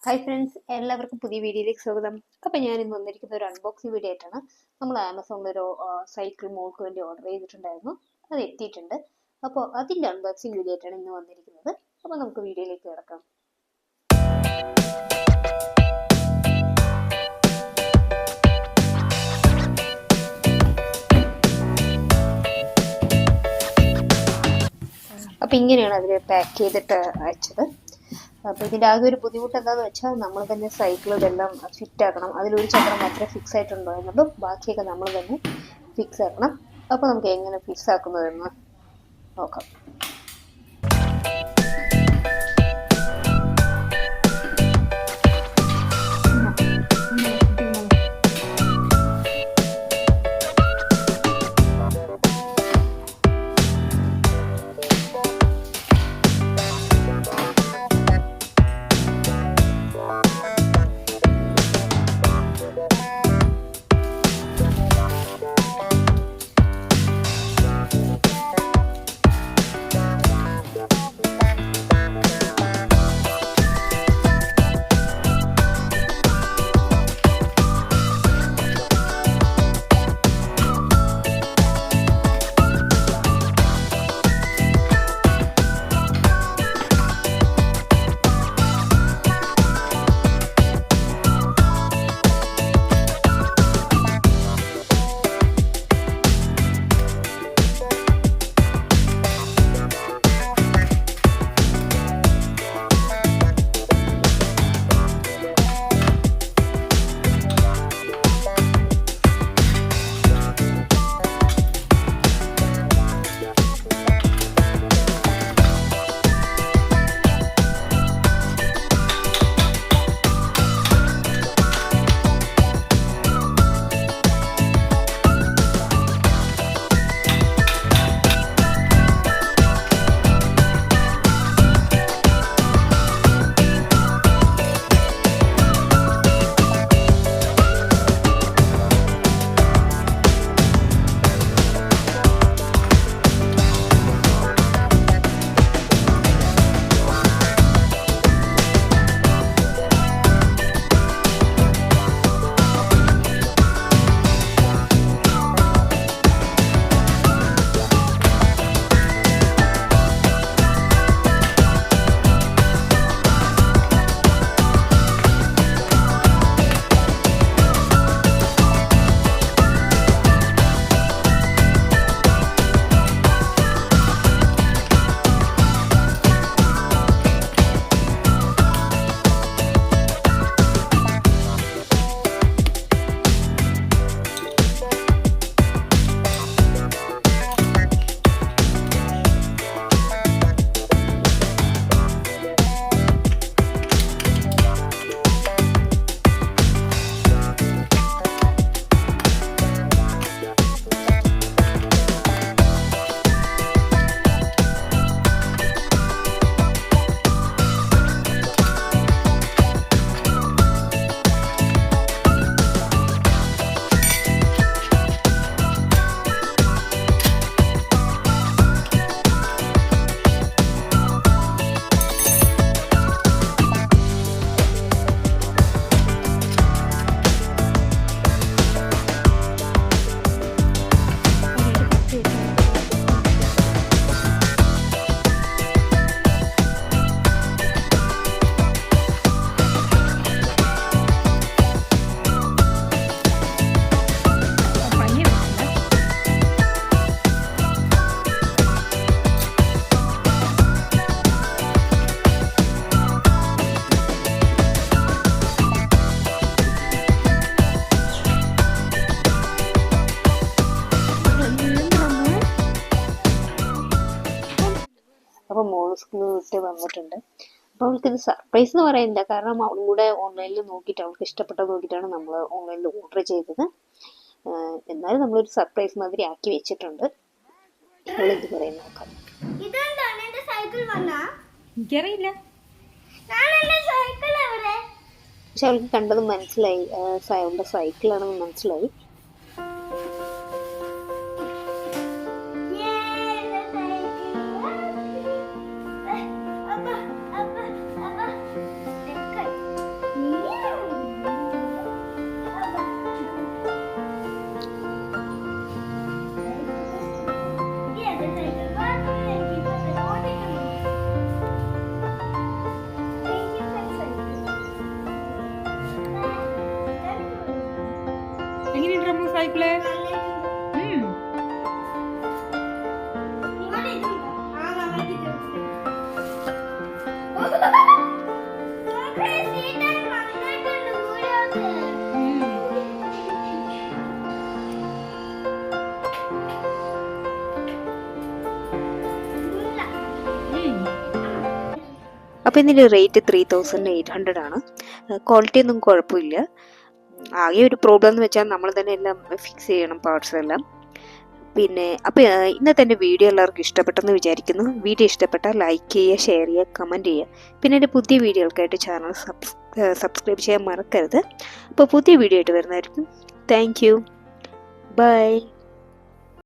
Hi friends, എല്ലാവർക്കും പുതിയ വീഡിയോയിലേക്ക് സ്വാഗതം. അപ്പോൾ ഞാൻ ഇന്ന് വന്നിരിക്കുന്ന ഒരു അൺബോക്സിംഗ് വീഡിയോ ആയിട്ടാണ്. നമ്മൾ ആമസോണിലൊരു സൈക്കിൾ മോൾക്ക് വേണ്ടി ഓർഡർ ചെയ്തിട്ടുണ്ടായിരുന്നു. അത് എത്തിയിട്ടുണ്ട്. അപ്പോൾ അതിൻ്റെ അൺബോക്സിംഗ് വീഡിയോ ആയിട്ടാണ് ഇന്ന് വന്നിരിക്കുന്നത്. അപ്പോൾ നമുക്ക് വീഡിയോയിലേക്ക് കിടക്കാം. അപ്പോൾ ഇങ്ങനെയാണ് അവർ പാക്ക് ചെയ്തിട്ട് അയച്ചത്. അപ്പോൾ ഇതിൻ്റെ ആകെ ഒരു ബുദ്ധിമുട്ട് എന്താണെന്ന് വെച്ചാൽ നമ്മൾ തന്നെ സൈക്കിൾ ഇതെല്ലാം ഫിറ്റ് ആക്കണം. അതിലൊരു ചക്രം മാത്രമേ ഫിക്സ് ആയിട്ടുണ്ടായിരുന്നുള്ളൂ, ബാക്കിയൊക്കെ നമ്മൾ തന്നെ ഫിക്സ് ആക്കണം. അപ്പോൾ നമുക്ക് എങ്ങനെ ഫിക്സ് ആക്കുന്നതെന്ന് നോക്കാം. അപ്പോൾ മോള് സ്കൂൾ വിട്ട് വന്നിട്ടുണ്ട്. അപ്പോൾ അവൾക്കിത് സർപ്രൈസ് എന്ന് പറയുന്നില്ല, കാരണം അവളും കൂടെ ഓൺലൈനിൽ നോക്കിയിട്ട് അവൾക്ക് ഇഷ്ടപ്പെട്ടത് നോക്കിയിട്ടാണ് നമ്മൾ ഓൺലൈനിൽ ഓർഡർ ചെയ്തത്. എന്നാലും നമ്മളൊരു സർപ്രൈസ് മാതിരി ആക്കി വെച്ചിട്ടുണ്ട്. അവളെന്ത് പറയുന്നത് നോക്കാം. എനിക്കറിയില്ല, പക്ഷെ അവൾക്ക് കണ്ടത് മനസ്സിലായി, അവളുടെ സൈക്കിളാണെന്ന് മനസ്സിലായി. സൈക്കിള്? അപ്പോൾ ഇതിൻ്റെ റേറ്റ് 3800 ആണ്. ക്വാളിറ്റി ഒന്നും കുഴപ്പമില്ല. ആകെ ഒരു പ്രോബ്ലം എന്ന് വെച്ചാൽ നമ്മൾ തന്നെ എല്ലാം ഫിക്സ് ചെയ്യണം പാർട്സ് എല്ലാം. പിന്നെ അപ്പോൾ ഇന്നത്തെ എൻ്റെ വീഡിയോ എല്ലാവർക്കും ഇഷ്ടപ്പെട്ടെന്ന് വിചാരിക്കുന്നു. വീഡിയോ ഇഷ്ടപ്പെട്ടാൽ ലൈക്ക് ചെയ്യുക, ഷെയർ ചെയ്യുക, കമൻറ്റ് ചെയ്യുക. പിന്നെ എൻ്റെ പുതിയ വീഡിയോകൾക്കായിട്ട് ചാനൽ സബ്സ്ക്രൈബ് ചെയ്യാൻ മറക്കരുത്. അപ്പോൾ പുതിയ വീഡിയോ ആയിട്ട് വരുന്നതായിരിക്കും. Thank you. ബൈ.